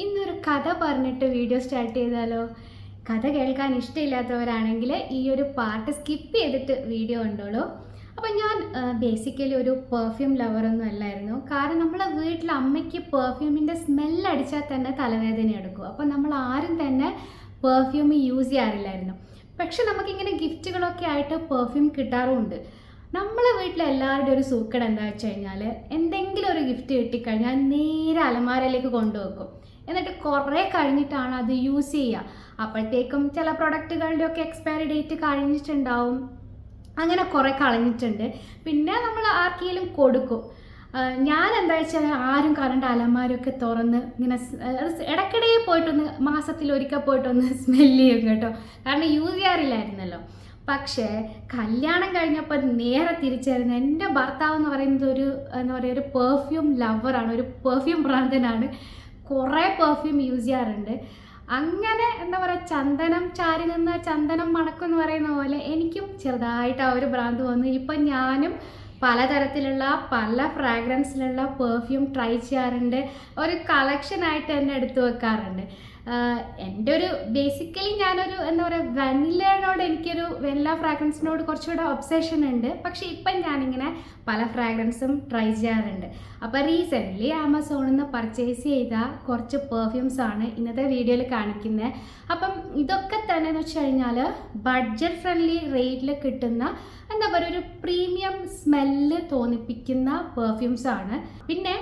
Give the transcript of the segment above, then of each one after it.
ഇന്നൊരു കഥ പറഞ്ഞിട്ട് വീഡിയോ സ്റ്റാർട്ട് ചെയ്താലോ? കഥ കേൾക്കാൻ ഇഷ്ടമില്ലാത്തവരാണെങ്കിൽ ഈ ഒരു പാർട്ട് സ്കിപ്പ് ചെയ്തിട്ട് വീഡിയോ കണ്ടോളൂ. അപ്പം ഞാൻ ബേസിക്കലി ഒരു പെർഫ്യൂം ലവറൊന്നും അല്ലായിരുന്നു. കാരണം നമ്മളെ വീട്ടിൽ അമ്മയ്ക്ക് പെർഫ്യൂമിൻ്റെ സ്മെല്ലടിച്ചാൽ തന്നെ തലവേദന എടുക്കും. അപ്പം നമ്മൾ ആരും തന്നെ പെർഫ്യൂം യൂസ് ചെയ്യാറില്ലായിരുന്നു. പക്ഷെ നമുക്കിങ്ങനെ ഗിഫ്റ്റുകളൊക്കെ ആയിട്ട് പെർഫ്യൂം കിട്ടാറുമുണ്ട്. നമ്മളെ വീട്ടിലെ എല്ലാവരുടെയും ഒരു സൂക്കേട് എന്താ വെച്ച് കഴിഞ്ഞാൽ, എന്തെങ്കിലും ഒരു ഗിഫ്റ്റ് കിട്ടിക്കഴിഞ്ഞാൽ നേരെ അലമാരയിലേക്ക് കൊണ്ടുവെക്കും. എന്നിട്ട് കുറേ കഴിഞ്ഞിട്ടാണ് അത് യൂസ് ചെയ്യുക. അപ്പോഴത്തേക്കും ചില പ്രൊഡക്റ്റുകളുടെയൊക്കെ എക്സ്പയറി ഡേറ്റ് കഴിഞ്ഞിട്ടുണ്ടാവും. അങ്ങനെ കുറേ കളഞ്ഞിട്ടുണ്ട്. പിന്നെ നമ്മൾ ആർക്കെങ്കിലും കൊടുക്കും. ഞാൻ എന്താ വെച്ചാൽ ആരും കറണ്ട് അലമാരൊക്കെ തുറന്ന് ഇങ്ങനെ ഇടയ്ക്കിടെ പോയിട്ടൊന്ന് മാസത്തിലൊരിക്കൽ പോയിട്ടൊന്ന് സ്മെല്ല് ചെയ്യും കേട്ടോ. കാരണം യൂസ് ചെയ്യാറില്ലായിരുന്നല്ലോ. പക്ഷേ കല്യാണം കഴിഞ്ഞപ്പോൾ നേരെ തിരിച്ചായിരുന്നു. എൻ്റെ ഭർത്താവ് എന്ന് പറയുന്നത് ഒരു പെർഫ്യൂം ലവറാണ്, ഒരു പെർഫ്യൂം ഭ്രാന്തനാണ്. കുറേ പെർഫ്യൂം യൂസ് ചെയ്യാറുണ്ട്. അങ്ങനെ എന്താ പറയുക, ചന്ദനം ചാരി നിന്ന് ചന്ദനം മണക്കും എന്ന് പറയുന്ന പോലെ എനിക്കും ചെറുതായിട്ട് ആ ഒരു ഭ്രാന്ത് വന്നു. ഇപ്പം ഞാനും പലതരത്തിലുള്ള പല ഫ്രാഗ്രൻസിലുള്ള പെർഫ്യൂം ട്രൈ ചെയ്യാറുണ്ട്. ഒരു കളക്ഷനായിട്ട് തന്നെ എടുത്തു വെക്കാറുണ്ട്. എൻ്റെ ഒരു ബേസിക്കലി ഞാനൊരു എന്താ പറയുക, വെനിലയോട് എനിക്കൊരു വെനില ഫ്രാഗ്രൻസിനോട് കുറച്ചുകൂടെ ഒബ്സഷൻ ഉണ്ട്. പക്ഷേ ഇപ്പം ഞാനിങ്ങനെ പല ഫ്രാഗ്രൻസും ട്രൈ ചെയ്യാറുണ്ട്. അപ്പോൾ റീസെൻ്റ്ലി ആമസോണിൽ നിന്ന് പർച്ചേസ് ചെയ്ത കുറച്ച് പെർഫ്യൂംസാണ് ഇന്നത്തെ വീഡിയോയിൽ കാണിക്കുന്നത്. അപ്പം ഇതൊക്കെ തന്നെ എന്ന് വെച്ച് കഴിഞ്ഞാൽ ബഡ്ജറ്റ് ഫ്രണ്ട്ലി റേറ്റിൽ കിട്ടുന്ന എന്താ പറയുക, ഒരു പ്രീമിയം സ്മെല്ല് തോന്നിപ്പിക്കുന്ന പെർഫ്യൂംസാണ്. പിന്നെ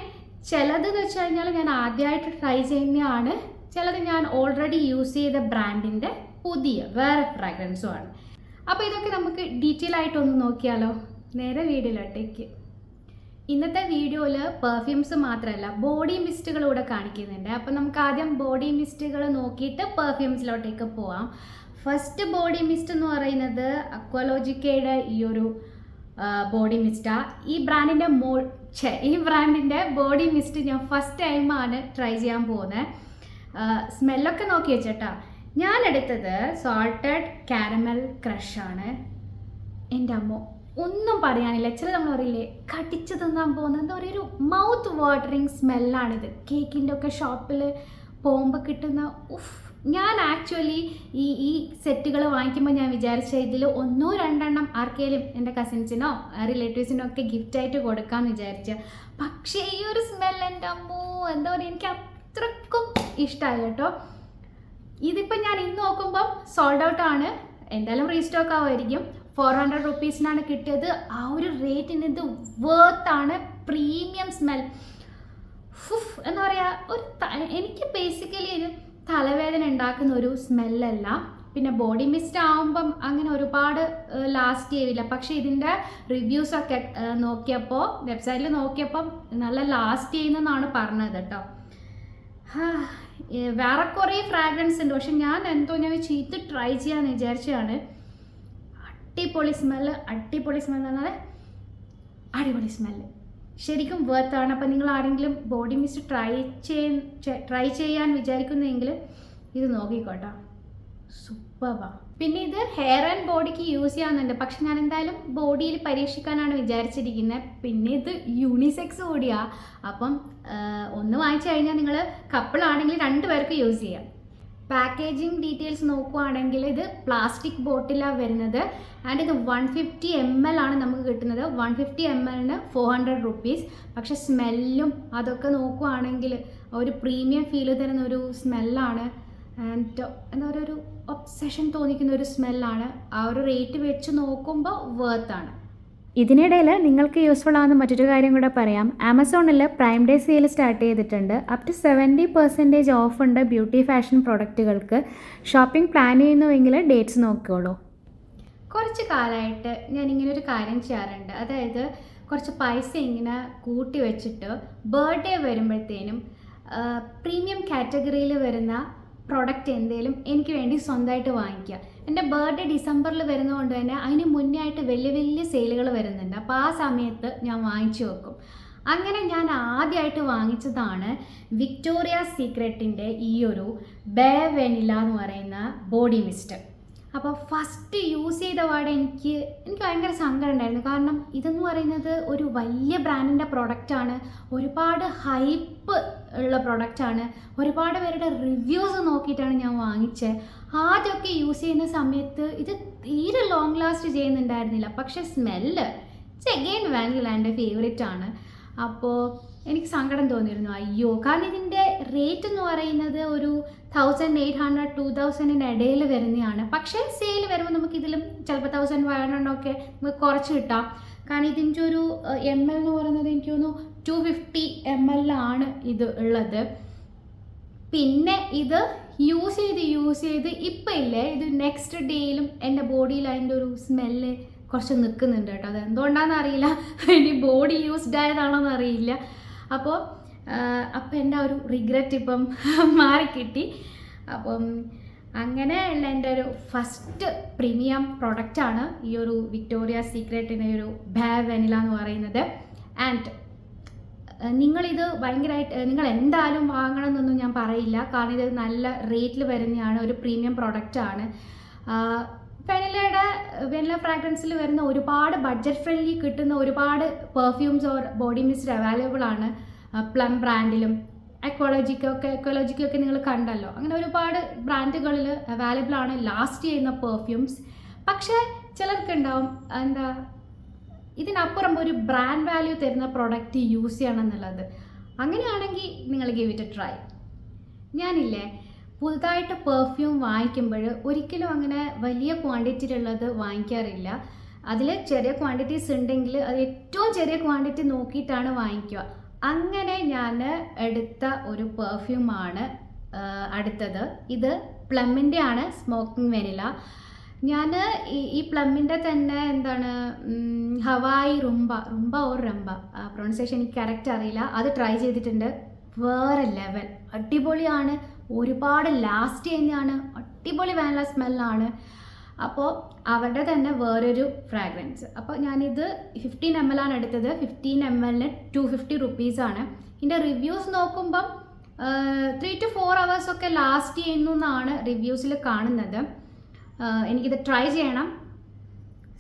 ചിലതെന്ന് വെച്ച് കഴിഞ്ഞാൽ ഞാൻ ആദ്യമായിട്ട് ട്രൈ ചെയ്യുന്നതാണ്. ചിലത് ഞാൻ ഓൾറെഡി യൂസ് ചെയ്ത ബ്രാൻഡിൻ്റെ പുതിയ വേറെ ഫ്രാഗ്രൻസുമാണ്. അപ്പോൾ ഇതൊക്കെ നമുക്ക് ഡീറ്റെയിൽ ആയിട്ടൊന്ന് നോക്കിയാലോ? നേരെ വീഡിയോയിലോട്ടേക്ക്. ഇന്നത്തെ വീഡിയോയിൽ പെർഫ്യൂംസ് മാത്രമല്ല, ബോഡി മിസ്റ്റുകളൂടെ കാണിക്കുന്നുണ്ട്. അപ്പോൾ നമുക്ക് ആദ്യം ബോഡി മിസ്റ്റുകൾ നോക്കിയിട്ട് പെർഫ്യൂംസിലോട്ടേക്ക് പോവാം. ഫസ്റ്റ് ബോഡി മിസ്റ്റ് എന്ന് പറയുന്നത് അക്വാലോജിക്കയുടെ ഈ ഒരു ബോഡി മിസ്റ്റാണ്. ഈ ബ്രാൻഡിൻ്റെ ബോഡി മിസ്റ്റ് ഞാൻ ഫസ്റ്റ് ടൈമാണ് ട്രൈ ചെയ്യാൻ പോകുന്നത്. സ്മെല്ലൊക്കെ നോക്കി വെച്ചേട്ടാ. ഞാൻ എടുത്തത് സോൾട്ടഡ് കാരമൽ ക്രഷാണ്. എൻ്റെ അമ്മ ഒന്നും പറയാനില്ല. ചില നമ്മൾ പറയില്ലേ, കടിച്ച് തിന്നാൻ പോകുന്നത് എന്താ പറയുക, ഒരു മൗത്ത് വാട്ടറിങ് സ്മെല്ലാണിത്. കേക്കിൻ്റെ ഒക്കെ ഷോപ്പിൽ പോകുമ്പോൾ കിട്ടുന്ന ഞാൻ ആക്ച്വലി ഈ സെറ്റുകൾ വാങ്ങിക്കുമ്പോൾ ഞാൻ വിചാരിച്ച ഇതിൽ 1-2 ആർക്കെങ്കിലും എൻ്റെ കസിൻസിനോ റിലേറ്റീവ്സിനോ ഒക്കെ ഗിഫ്റ്റായിട്ട് കൊടുക്കാമെന്ന് വിചാരിച്ച. പക്ഷേ ഈ ഒരു സ്മെൽ എൻ്റെ അമ്മോ എന്താ പറയുക, എനിക്ക് അത്രക്കും ഇഷ്ടമായി കേട്ടോ. ഇതിപ്പോൾ ഞാൻ ഇന്ന് നോക്കുമ്പം സോൾഡ് ഔട്ടാണ്. എന്തായാലും റീസ്റ്റോക്ക് ആവുമായിരിക്കും. 400 റുപ്പീസിനാണ് കിട്ടിയത്. ആ ഒരു റേറ്റിന് ഇത് വേർത്താണ്. പ്രീമിയം സ്മെൽ എന്താ പറയുക, എനിക്ക് ബേസിക്കലി ഇത് തലവേദന ഉണ്ടാക്കുന്ന ഒരു സ്മെല്ലല്ല. പിന്നെ ബോഡി മിസ്റ്റ് ആകുമ്പം അങ്ങനെ ഒരുപാട് ലാസ്റ്റ് ചെയ്യില്ല. പക്ഷേ ഇതിൻ്റെ റിവ്യൂസൊക്കെ നോക്കിയപ്പോൾ, വെബ്സൈറ്റിൽ നോക്കിയപ്പം നല്ല ലാസ്റ്റ് ചെയ്യുന്നതെന്നാണ് പറഞ്ഞത് കേട്ടോ. വേറെ കുറേ ഫ്രാഗ്രൻസ് ഉണ്ട്. പക്ഷെ ഞാൻ ഇത് ട്രൈ ചെയ്യാമെന്ന് വിചാരിച്ചതാണ്. അടിപൊളി സ്മെല്ല് എന്ന് പറഞ്ഞാൽ അടിപൊളി സ്മെല്ല്, ശരിക്കും വേർത്താണ്. അപ്പം നിങ്ങൾ ആരെങ്കിലും ബോഡി മിസ്റ്റ് ട്രൈ ചെയ്യാൻ വിചാരിക്കുന്നെങ്കിൽ ഇത് നോക്കിക്കോട്ടോ, സൂപ്പറാണ്. പിന്നെ ഇത് ഹെയർ ആൻഡ് ബോഡിക്ക് യൂസ് ചെയ്യാവുന്നുണ്ട്. പക്ഷെ ഞാൻ എന്തായാലും ബോഡിയിൽ പരീക്ഷിക്കാനാണ് വിചാരിച്ചിരിക്കുന്നത്. പിന്നെ ഇത് യൂണിസെക്സ് കൂടിയാണ്. അപ്പം ഒന്ന് വാങ്ങിച്ചു കഴിഞ്ഞാൽ നിങ്ങൾ കപ്പിളാണെങ്കിൽ 2 പേർക്ക് യൂസ് ചെയ്യാം. പാക്കേജിങ് ഡീറ്റെയിൽസ് നോക്കുകയാണെങ്കിൽ ഇത് പ്ലാസ്റ്റിക് ബോട്ടിലാണ് വരുന്നത്. ആൻഡ് ഇത് 150 ml ആണ് നമുക്ക് കിട്ടുന്നത്. 150 ml 400 റുപ്പീസ്. പക്ഷെ സ്മെല്ലും അതൊക്കെ നോക്കുകയാണെങ്കിൽ ഒരു പ്രീമിയം ഫീൽ തരുന്ന ഒരു സ്മെല്ലാണ്. ആൻഡ് എന്താ പറയുക, ഒരു ഒബ്സഷൻ തോന്നിക്കുന്ന ഒരു സ്മെല്ലാണ്. ആ ഒരു റേറ്റ് വെച്ച് നോക്കുമ്പോൾ വേർത്താണ്. ഇതിനിടയിൽ നിങ്ങൾക്ക് യൂസ്ഫുൾ ആവുന്ന മറ്റൊരു കാര്യം കൂടെ പറയാം. ആമസോണിൽ പ്രൈം ഡേ സെയിൽ സ്റ്റാർട്ട് ചെയ്തിട്ടുണ്ട്. അപ് ടു 70% ഓഫ് ഉണ്ട് ബ്യൂട്ടി ഫാഷൻ പ്രൊഡക്റ്റുകൾക്ക്. ഷോപ്പിംഗ് പ്ലാൻ ചെയ്യുന്നുവെങ്കിൽ ഡേറ്റ്സ് നോക്കിക്കോളൂ. കുറച്ച് കാലമായിട്ട് ഞാനിങ്ങനെ ഒരു കാര്യം ചെയ്യാറുണ്ട്. അതായത് കുറച്ച് പൈസ ഇങ്ങനെ കൂട്ടി വെച്ചിട്ട് ബർത്ത്ഡേ വരുമ്പോഴത്തേനും പ്രീമിയം കാറ്റഗറിയിൽ വരുന്ന പ്രൊഡക്റ്റ് എന്തെങ്കിലും എനിക്ക് വേണ്ടി സ്വന്തമായിട്ട് വാങ്ങിക്കുക. എൻ്റെ ബർത്ത്ഡേ ഡിസംബറിൽ വരുന്നതുകൊണ്ട് തന്നെ അതിന് മുന്നേ ആയിട്ട് വലിയ വലിയ സെയിലുകൾ വരുന്നുണ്ട്. അപ്പോൾ ആ സമയത്ത് ഞാൻ വാങ്ങിച്ചു വെക്കും. അങ്ങനെ ഞാൻ ആദ്യമായിട്ട് വാങ്ങിച്ചതാണ് വിക്ടോറിയ സീക്രട്ടിൻ്റെ ഈ ഒരു ബേ വെനില എന്ന് പറയുന്ന ബോഡി മിസ്റ്റ്. അപ്പോൾ ഫസ്റ്റ് യൂസ് ചെയ്ത പാടെ എനിക്ക് ഭയങ്കര സങ്കടം ഉണ്ടായിരുന്നു. കാരണം ഇതെന്ന് പറയുന്നത് ഒരു വലിയ ബ്രാൻഡിൻ്റെ പ്രൊഡക്റ്റാണ്. ഒരുപാട് ഹൈപ്പ് ഉള്ള പ്രൊഡക്റ്റാണ്. ഒരുപാട് പേരുടെ റിവ്യൂസ് നോക്കിയിട്ടാണ് ഞാൻ വാങ്ങിച്ചത്. ആദ്യമൊക്കെ യൂസ് ചെയ്യുന്ന സമയത്ത് ഇത് തീരെ ലോങ് ലാസ്റ്റ് ചെയ്യുന്നുണ്ടായിരുന്നില്ല. പക്ഷേ സ്മെല്ല് അഗെയിൻ വാനില എൻ്റെ ഫേവറേറ്റ് ആണ്. അപ്പോൾ എനിക്ക് സങ്കടം തോന്നിയിരുന്നു, അയ്യോ, കാരണം ഇതിൻ്റെ റേറ്റ് എന്ന് പറയുന്നത് ഒരു 1800-2000 ഇടയിൽ വരുന്നതാണ്. പക്ഷേ സെയിൽ വരുമ്പോൾ നമുക്ക് ഇതിലും ചിലപ്പോൾ 1500 ഒക്കെ നമുക്ക് കുറച്ച് കിട്ടാം. കാരണം ഇതിൻ്റെ ഒരു ml എന്ന് പറയുന്നത് എനിക്ക് തോന്നുന്നു 250 ml ആണ് ഇത് ഉള്ളത്. പിന്നെ ഇത് യൂസ് ചെയ്ത് ഇപ്പം ഇല്ലേ, ഇത് നെക്സ്റ്റ് ഡേയിലും എൻ്റെ ബോഡിയിൽ അതിൻ്റെ ഒരു സ്മെല്ല് കുറച്ച് നിൽക്കുന്നുണ്ട് കേട്ടോ. അത് എന്തുകൊണ്ടാണെന്ന് അറിയില്ല, ഇനി ബോഡി യൂസ്ഡ് ആയതാണോന്ന് അറിയില്ല. അപ്പോൾ എൻ്റെ ഒരു റിഗ്രറ്റ് ഇപ്പം മാറിക്കിട്ടി. അപ്പം അങ്ങനെയുള്ള എൻ്റെ ഒരു ഫസ്റ്റ് പ്രീമിയം പ്രൊഡക്റ്റാണ് ഈ ഒരു വിക്ടോറിയ സീക്രട്ടിൻ്റെ ഒരു വാനില എന്ന് പറയുന്നത്. ആൻഡ് നിങ്ങളിത് ഭയങ്കരമായിട്ട് നിങ്ങൾ എന്തായാലും വാങ്ങണം എന്നൊന്നും ഞാൻ പറയില്ല, കാരണം ഇത് നല്ല റേറ്റിൽ വരുന്നതാണ്, ഒരു പ്രീമിയം പ്രൊഡക്റ്റാണ്. വെനില ഫ്രാഗ്രൻസിൽ വരുന്ന ഒരുപാട് ബഡ്ജറ്റ് ഫ്രണ്ട്ലി കിട്ടുന്ന ഒരുപാട് perfumes or body mist available ആണ്. പ്ലം ബ്രാൻഡിലും എക്കോളജിക്കൊക്കെ നിങ്ങൾ കണ്ടല്ലോ, അങ്ങനെ ഒരുപാട് ബ്രാൻഡുകളിൽ അവൈലബിൾ ആണ് ലാസ്റ്റ് ചെയ്യുന്ന പെർഫ്യൂംസ്. പക്ഷേ ചിലർക്കുണ്ടാവും എന്താ ഇതിനപ്പുറം ഒരു ബ്രാൻഡ് വാല്യൂ തരുന്ന പ്രൊഡക്റ്റ് യൂസ് ചെയ്യണം എന്നുള്ളത്. അങ്ങനെയാണെങ്കിൽ നിങ്ങൾ ഗിവ് ഇറ്റ് എ ട്രൈ. ഞാനില്ലേ പുതുതായിട്ട് പെർഫ്യൂം വാങ്ങിക്കുമ്പോൾ ഒരിക്കലും അങ്ങനെ വലിയ ക്വാണ്ടിറ്റിയിലുള്ളത് വാങ്ങിക്കാറില്ല. അതിൽ ചെറിയ ക്വാണ്ടിറ്റീസ് ഉണ്ടെങ്കിൽ അത് ഏറ്റവും ചെറിയ ക്വാണ്ടിറ്റി നോക്കിയിട്ടാണ് വാങ്ങിക്കുക. അങ്ങനെ ഞാൻ എടുത്ത ഒരു പെർഫ്യൂമാണ് അടുത്തത്. ഇത് പ്ലമ്മിൻ്റെ ആണ്, സ്മോക്കിംഗ് വെനില. ഞാൻ ഈ പ്ലമ്മിൻ്റെ തന്നെ എന്താണ് ഹവായി റുംബ ഓർ റംബ, പ്രൊണൗൺസിയേഷൻ എനിക്ക് കറക്റ്റ് അറിയില്ല, അത് ട്രൈ ചെയ്തിട്ടുണ്ട്. വേറെ ലെവൽ, അടിപൊളിയാണ്, ഒരുപാട് ലാസ്റ്റ് ചെയ്യുന്നതാണ്, അടിപൊളി വാനില സ്മെല്ലാണ്. അപ്പോൾ അവരുടെ തന്നെ വേറൊരു ഫ്രാഗ്രൻസ്. അപ്പോൾ ഞാനിത് 15 ml ആണ് എടുത്തത്. 15 ml 250 rupees. ഇതിൻ്റെ റിവ്യൂസ് നോക്കുമ്പം 3 to 4 hours ഒക്കെ ലാസ്റ്റ് ചെയ്യുന്നു എന്നാണ് റിവ്യൂസിൽ കാണുന്നത്. എനിക്കിത് ട്രൈ ചെയ്യണം.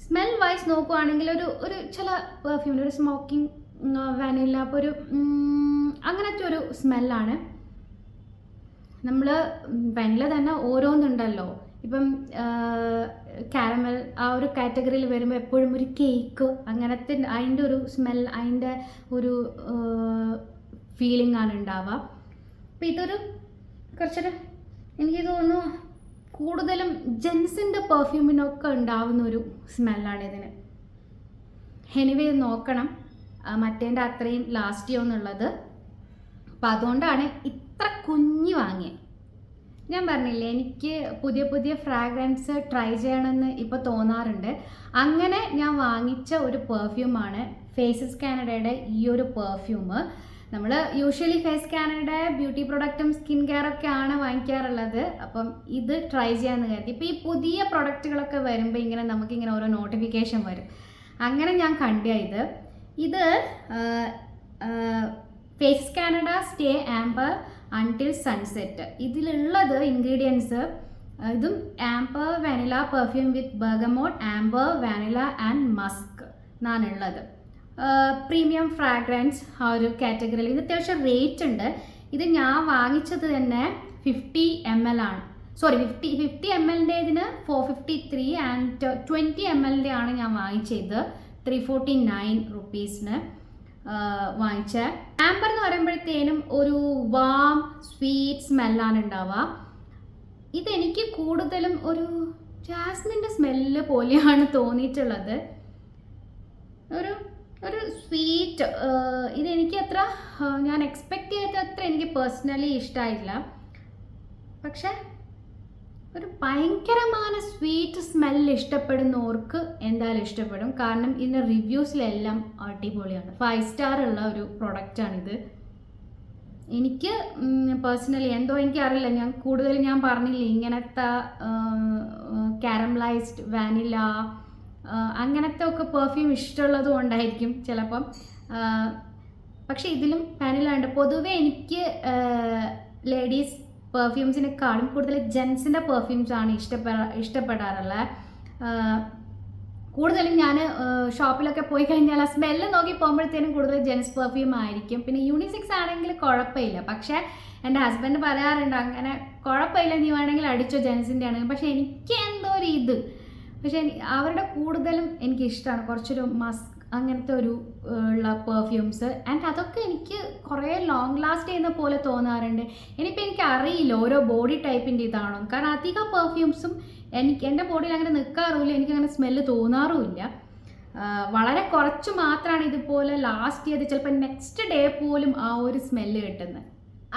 സ്മെൽ വൈസ് നോക്കുവാണെങ്കിൽ ഒരു ചില പെർഫ്യൂമിൽ ഒരു സ്മോക്കിംഗ് വാനില, അപ്പോൾ ഒരു അങ്ങനത്തെ ഒരു സ്മെല്ലാണ്. നമ്മൾ വാനില തന്നെ ഓരോന്നുണ്ടല്ലോ, ഇപ്പം കാരമൽ ആ ഒരു കാറ്റഗറിയിൽ വരുമ്പോൾ എപ്പോഴും ഒരു കേക്ക് അങ്ങനത്തെ അതിൻ്റെ ഒരു സ്മെൽ, അതിൻ്റെ ഒരു ഫീലിംഗ് ആണ് ഉണ്ടാവുക. അപ്പോൾ ഇതൊരു കുറച്ചൊരു എനിക്ക് തോന്നുന്നു കൂടുതലും ജെൻസിൻ്റെ പെർഫ്യൂമിനൊക്കെ ഉണ്ടാവുന്ന ഒരു സ്മെല്ലാണ് ഇതിന്. എനിവേ നോക്കണം മറ്റേൻ്റെ അത്രയും ലാസ്റ്റ് ചെയ്യുമെന്നുള്ളത്. അപ്പോൾ അതുകൊണ്ടാണ് ഇത്ര കുഞ്ഞ് വാങ്ങിയത്. ഞാൻ പറഞ്ഞില്ലേ, എനിക്ക് പുതിയ ഫ്രാഗ്രൻസ് ട്രൈ ചെയ്യണമെന്ന് ഇപ്പോൾ തോന്നാറുണ്ട്. അങ്ങനെ ഞാൻ വാങ്ങിച്ച ഒരു പെർഫ്യൂമാണ് ഫേസസ് കാനഡയുടെ ഈ ഒരു പെർഫ്യൂം. നമ്മൾ യൂഷ്വലി ഫേസ് കാനഡയുടെ ബ്യൂട്ടി പ്രൊഡക്റ്റും സ്കിൻ കെയറൊക്കെയാണ് വാങ്ങിക്കാറുള്ളത്. അപ്പം ഇത് ട്രൈ ചെയ്യാമെന്ന് കരുതി. ഇപ്പോൾ ഈ പുതിയ പ്രൊഡക്റ്റുകളൊക്കെ വരുമ്പോൾ ഇങ്ങനെ നമുക്കിങ്ങനെ ഓരോ നോട്ടിഫിക്കേഷൻ വരും. അങ്ങനെ ഞാൻ കണ്ടത് ഇത് Face Canada stay amber until sunset. ഇതിലുള്ളത് ഇൻഗ്രീഡിയൻസ് ഇതും amber vanilla perfume with bergamot, amber vanilla and musk എന്നാണുള്ളത്. പ്രീമിയം ഫ്രാഗ്രൻസ് ആ ഒരു കാറ്റഗറിയിൽ. ഇത് അത്യാവശ്യം റേറ്റ് ഉണ്ട്. ഇത് ഞാൻ വാങ്ങിച്ചത് തന്നെ 50 ml ആണ്. സോറി 50 ml ഇതിന് 453 ആൻഡ് 20 ml ആണ് ഞാൻ വാങ്ങിച്ചത് 349 rupees വാങ്ങിച്ച. ആംബർ എന്ന് പറയുമ്പോഴത്തേനും ഒരു വാം സ്വീറ്റ് സ്മെല്ലാണ് ഉണ്ടാവുക. ഇതെനിക്ക് കൂടുതലും ഒരു ജാസ്മിൻ്റെ സ്മെല്ല് പോലെയാണ് തോന്നിയിട്ടുള്ളത്. ഒരു സ്വീറ്റ്, ഇതെനിക്ക് അത്ര ഞാൻ എക്സ്പെക്റ്റ് ചെയ്ത അത്ര എനിക്ക് പേഴ്സണലി ഇഷ്ടമായില്ല. പക്ഷെ ഒരു ഭയങ്കരമായ സ്വീറ്റ് സ്മെല്ല് ഇഷ്ടപ്പെടുന്നവർക്ക് എന്തായാലും ഇഷ്ടപ്പെടും. കാരണം ഇതിൻ്റെ റിവ്യൂസിലെല്ലാം അടിപൊളിയാണ്. 5 star ഉള്ള ഒരു പ്രൊഡക്റ്റാണിത്. എനിക്ക് പേഴ്സണലി എന്തോ എനിക്കറിയില്ല, ഞാൻ പറഞ്ഞില്ലേ ഇങ്ങനത്തെ കാരമലൈസ്ഡ് വാനില അങ്ങനത്തെ ഒക്കെ പെർഫ്യൂം ഇഷ്ടമുള്ളത് കൊണ്ടായിരിക്കും ചിലപ്പം. പക്ഷേ ഇതിലും വാനില ഉണ്ട്. പൊതുവേ എനിക്ക് ലേഡീസ് പെർഫ്യൂംസിനെക്കാളും കൂടുതൽ ജെൻസിൻ്റെ പെർഫ്യൂംസാണ് ഇഷ്ടപ്പെടാറുള്ളത്. കൂടുതലും ഞാൻ ഷോപ്പിലൊക്കെ പോയി കഴിഞ്ഞാൽ ആ സ്മെല്ല് നോക്കി പോകുമ്പോഴത്തേനും കൂടുതൽ ജെൻസ് പെർഫ്യൂം ആയിരിക്കും. പിന്നെ യൂണിസെക്സ് ആണെങ്കിൽ കുഴപ്പമില്ല, പക്ഷേ എൻ്റെ ഹസ്ബൻഡ് പറയാറുണ്ട് അങ്ങനെ കുഴപ്പമില്ല, നീ വേണമെങ്കിൽ അടിച്ചോ ജെൻസിൻ്റെ ആണെങ്കിൽ. പക്ഷേ എനിക്ക് എന്തോ ഒരു ഇത്, പക്ഷേ അവരുടെ കൂടുതലും എനിക്കിഷ്ടമാണ് കുറച്ചൊരു മസ്ക് അങ്ങനത്തെ ഒരു ഉള്ള പെർഫ്യൂംസ്. ആൻഡ് അതൊക്കെ എനിക്ക് കുറേ ലോങ് ലാസ്റ്റ് ചെയ്യുന്ന പോലെ തോന്നാറുണ്ട്. ഇനിയിപ്പോൾ എനിക്ക് അറിയില്ല ഓരോ ബോഡി ടൈപ്പിൻ്റെ ഇതാണോ, കാരണം അധികം പെർഫ്യൂംസും എൻ്റെ ബോഡിയിൽ അങ്ങനെ നിൽക്കാറുമില്ല, എനിക്കങ്ങനെ സ്മെല്ല് തോന്നാറുമില്ല. വളരെ കുറച്ച് മാത്രമാണ് ഇതുപോലെ ലാസ്റ്റ് ചെയ്ത് ചിലപ്പോൾ നെക്സ്റ്റ് ഡേ പോലും ആ ഒരു സ്മെല്ല് കിട്ടുന്നത്.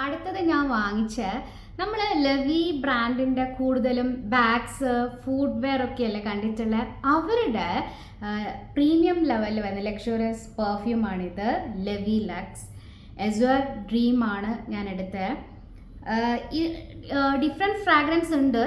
അടുത്തത് ഞാൻ വാങ്ങിച്ച നമ്മൾ ലെവി ബ്രാൻഡിൻ്റെ കൂടുതലും ബാഗ്സ് ഫുഡ് വെയർ ഒക്കെയല്ലേ കണ്ടിട്ടുള്ള, അവരുടെ പ്രീമിയം ലെവലിൽ വരുന്ന ലക്ഷറിയസ് പെർഫ്യൂമാണിത്. ലെവി ലക്സ് എസ്വർ ഡ്രീമാണ് ഞാൻ എടുത്തത്. ഡിഫറെൻറ്റ് ഫ്രാഗ്രൻസ് ഉണ്ട്.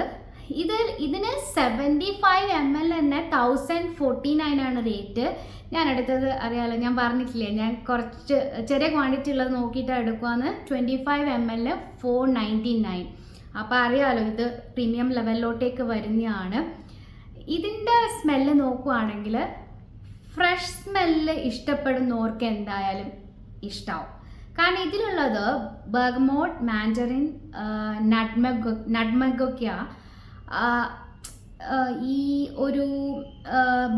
ഇതിന് 75 ml തന്നെ 1049 ആണ് റേറ്റ്. ഞാൻ എടുത്തത് അറിയാമല്ലോ, ഞാൻ പറഞ്ഞിട്ടില്ലേ ഞാൻ കുറച്ച് ചെറിയ ക്വാണ്ടിറ്റി ഉള്ളത് നോക്കിയിട്ടാണ് എടുക്കുവാന്ന്. 25 ml 499. അപ്പോൾ അറിയാമല്ലോ ഇത് പ്രീമിയം ലെവലിലോട്ടേക്ക് വരുന്നതാണ്. ഇതിൻ്റെ സ്മെല്ല് നോക്കുവാണെങ്കിൽ ഫ്രഷ് സ്മെല്ല് ഇഷ്ടപ്പെടുന്നവർക്ക് എന്തായാലും ഇഷ്ടമാവും. കാരണം ഇതിലുള്ളത് ബർഗ്മോട്ട്, മാൻഡറിൻ, നട്ട്മെഗൊക്കെയാണ്. ഈ ഒരു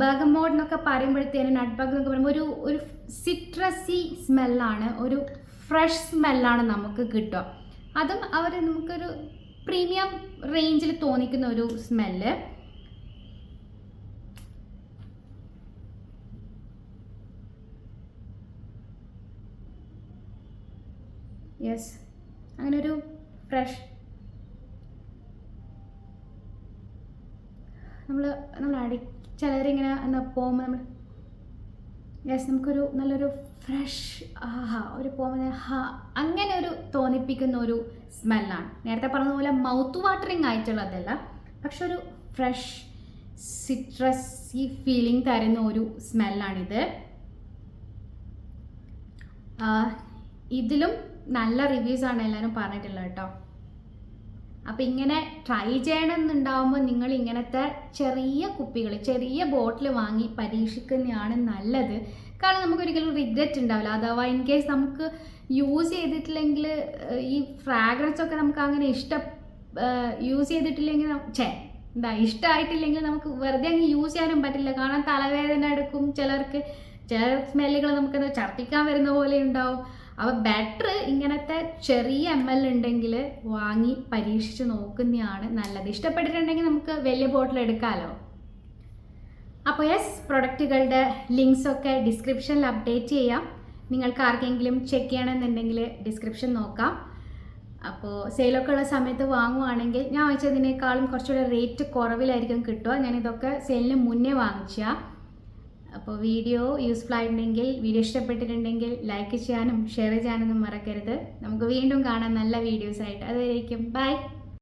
ബർഗ്മോട്ട് എന്നൊക്കെ പറയുമ്പോഴത്തേനും നട്ട്ബഗ് എന്നൊക്കെ പറയുമ്പോൾ ഒരു സിട്രസി സ്മെല്ലാണ്, ഒരു ഫ്രഷ് സ്മെല്ലാണ് നമുക്ക് കിട്ടുക. അതും അവർ നമുക്കൊരു പ്രീമിയം റേഞ്ചിൽ തോന്നിക്കുന്ന ഒരു സ്മെല്ല്. യെസ്, അങ്ങനെ ഒരു ഫ്രഷ് നമ്മൾ ചിലരിങ്ങനെ എന്താ പോകുമ്പോൾ നമ്മൾ യെസ് നമുക്കൊരു നല്ലൊരു ഫ്രഷ് ഒരു പോകുമ്പോൾ അങ്ങനെ ഒരു തോന്നിപ്പിക്കുന്ന ഒരു സ്മെല്ലാണ്. നേരത്തെ പറഞ്ഞതുപോലെ മൗത്ത് വാട്ടറിങ് ആയിട്ടുള്ളതല്ല, പക്ഷെ ഒരു ഫ്രഷ് സിട്രസി ഫീലിംഗ് തരുന്ന ഒരു സ്മെല്ലാണിത്. ഇതിലും നല്ല റിവ്യൂസാണ് എല്ലാവരും പറഞ്ഞിട്ടുള്ളത് കേട്ടോ. അപ്പോൾ ഇങ്ങനെ ട്രൈ ചെയ്യണമെന്നുണ്ടാവുമ്പോൾ നിങ്ങൾ ഇങ്ങനത്തെ ചെറിയ കുപ്പികൾ, ചെറിയ ബോട്ടിൽ വാങ്ങി പരീക്ഷിക്കുന്നതാണ് നല്ലത്. കാരണം നമുക്കൊരിക്കലും റിഗ്രറ്റ് ഉണ്ടാവില്ല. അഥവാ ഇൻ കേസ് നമുക്ക് യൂസ് ചെയ്തിട്ടില്ലെങ്കിൽ ഈ ഫ്രാഗ്രൻസ് ഒക്കെ നമുക്ക് അങ്ങനെ യൂസ് ചെയ്തിട്ടില്ലെങ്കിൽ ഇഷ്ടമായിട്ടില്ലെങ്കിൽ നമുക്ക് വെറുതെ അങ്ങ് യൂസ് ചെയ്യാനും പറ്റില്ല. കാരണം തലവേദന എടുക്കും ചിലർക്ക്, ചില സ്മെല്ലുകൾ നമുക്കത് ഛർദ്ദിക്കാൻ വരുന്ന പോലെ ഉണ്ടാവും. അപ്പോൾ ബെറ്റർ ഇങ്ങനത്തെ ചെറിയ ml ഉണ്ടെങ്കിൽ വാങ്ങി പരീക്ഷിച്ച് നോക്കുന്നതാണ് നല്ലത്. ഇഷ്ടപ്പെട്ടിട്ടുണ്ടെങ്കിൽ നമുക്ക് വലിയ ബോട്ടിൽ എടുക്കാമല്ലോ. അപ്പോൾ യെസ്, പ്രൊഡക്റ്റുകളുടെ ലിങ്ക്സൊക്കെ ഡിസ്ക്രിപ്ഷനിൽ അപ്ഡേറ്റ് ചെയ്യാം. നിങ്ങൾക്ക് ആർക്കെങ്കിലും ചെക്ക് ചെയ്യണമെന്നുണ്ടെങ്കിൽ ഡിസ്ക്രിപ്ഷൻ നോക്കാം. അപ്പോൾ സെയിലൊക്കെ ഉള്ള സമയത്ത് വാങ്ങുവാണെങ്കിൽ ഞാൻ വാങ്ങിച്ചതിനേക്കാളും കുറച്ചുകൂടെ റേറ്റ് കുറവിലായിരിക്കും കിട്ടുക. ഞാനിതൊക്കെ സെയിലിന് മുന്നേ വാങ്ങിച്ചാൽ. അപ്പോൾ വീഡിയോ യൂസ്ഫുൾ ആയിട്ടുണ്ടെങ്കിൽ, വീഡിയോ ഇഷ്ടപ്പെട്ടിട്ടുണ്ടെങ്കിൽ ലൈക്ക് ചെയ്യാനും ഷെയർ ചെയ്യാനൊന്നും മറക്കരുത്. നമുക്ക് വീണ്ടും കാണാം നല്ല വീഡിയോസായിട്ട്. അതുവരേക്കും ബൈ.